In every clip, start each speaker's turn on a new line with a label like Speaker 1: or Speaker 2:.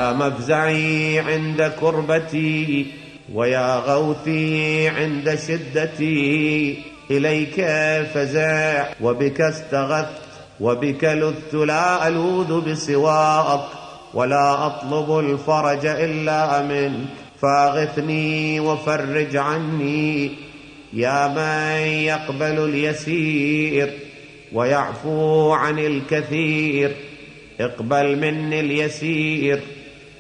Speaker 1: يا مفزعي عند كربتي ويا غوثي عند شدتي، إليك فزع وبك استغثت وبك لذت، لا ألوذ بسواك ولا أطلب الفرج إلا منك، فاغثني وفرج عني يا من يقبل اليسير ويعفو عن الكثير. اقبل مني اليسير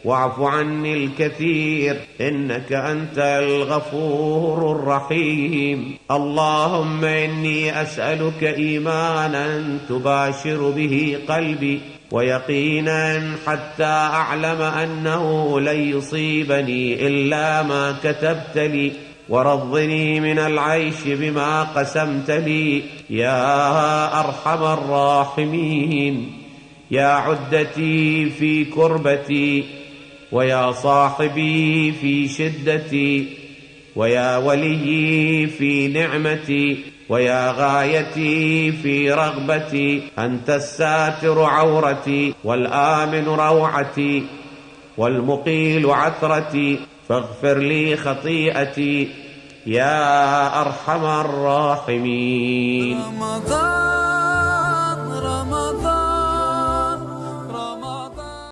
Speaker 1: واعف عني الكثير، إنك أنت الغفور الرحيم. اللهم إني أسألك إيمانا تباشر به قلبي، ويقينا حتى أعلم أنه لن يصيبني إلا ما كتبت لي، ورضني من العيش بما قسمت لي يا أرحم الراحمين. يا عدتي في كربتي، ويا صاحبي في شدتي، ويا وليي في نعمتي، ويا غايتي في رغبتي، أنت الساتر عورتي والآمن روعتي والمقيل عثرتي، فاغفر لي خطيئتي يا أرحم الراحمين.